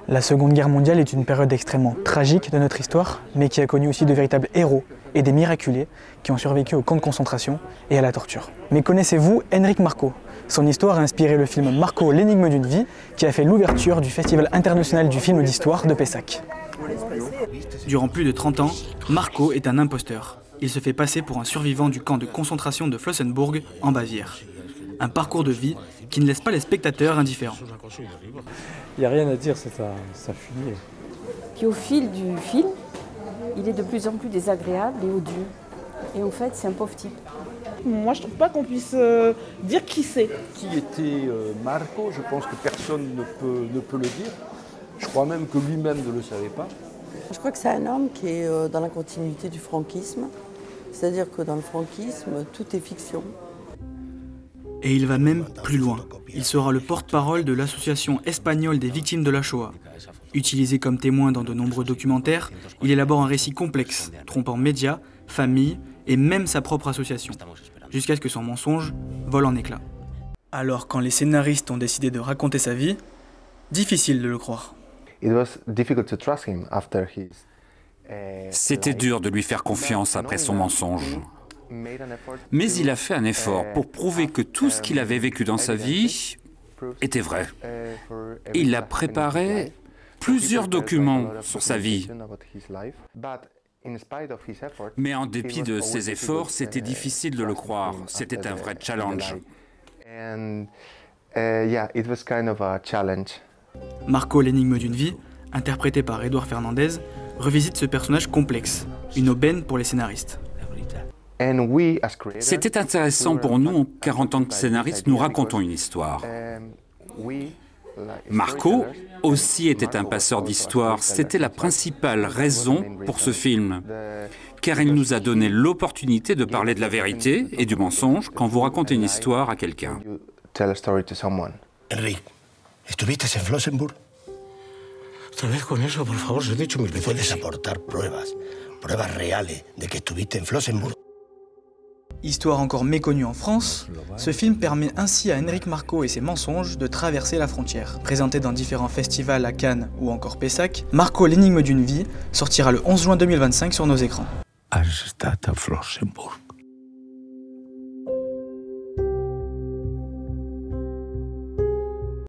La Seconde Guerre mondiale est une période extrêmement tragique de notre histoire, mais qui a connu aussi de véritables héros et des miraculés qui ont survécu aux camps de concentration et à la torture. Mais connaissez-vous Enric Marco? Son histoire a inspiré le film Marco, l'énigme d'une vie, qui a fait l'ouverture du Festival international du film d'histoire de Pessac. Durant plus de 30 ans, Marco est un imposteur. Il se fait passer pour un survivant du camp de concentration de Flossenbürg en Bavière. Un parcours de vie qui ne laisse pas les spectateurs indifférents. Il n'y a rien à dire, ça finit. Puis au fil du film, il est de plus en plus désagréable et odieux. Et en fait, c'est un pauvre type. Moi, je trouve pas qu'on puisse dire qui c'est. Qui était Marco? Je pense que personne ne peut le dire. Je crois même que lui-même ne le savait pas. Je crois que c'est un homme qui est dans la continuité du franquisme. C'est-à-dire que dans le franquisme, tout est fiction. Et il va même plus loin. Il sera le porte-parole de l'Association espagnole des victimes de la Shoah. Utilisé comme témoin dans de nombreux documentaires, il élabore un récit complexe, trompant médias, familles et même sa propre association, jusqu'à ce que son mensonge vole en éclats. Alors quand les scénaristes ont décidé de raconter sa vie, difficile de le croire. C'était dur de lui faire confiance après son mensonge. Mais il a fait un effort pour prouver que tout ce qu'il avait vécu dans sa vie était vrai. Il a préparé plusieurs documents sur sa vie. Mais en dépit de ses efforts, c'était difficile de le croire. C'était un vrai challenge. Marco, l'énigme d'une vie, interprété par Édouard Fernandez, revisite ce personnage complexe, une aubaine pour les scénaristes. C'était intéressant pour nous, car en tant que scénaristes, nous racontons une histoire. Marco aussi était un passeur d'histoire. C'était la principale raison pour ce film, car il nous a donné l'opportunité de parler de la vérité et du mensonge quand vous racontez une histoire à quelqu'un. Enric, ¿estuviste en Flossenbürg? Otra vez con eso, por favor, se lo he dicho mil veces. ¿Puedes aportar pruebas reales de que estuviste en Flossenbürg? Histoire encore méconnue en France, ce film permet ainsi à Enric Marco et ses mensonges de traverser la frontière. Présenté dans différents festivals à Cannes ou encore Pessac, Marco, l'énigme d'une vie sortira le 11 juin 2025 sur nos écrans. Has estat a Flossenbürg.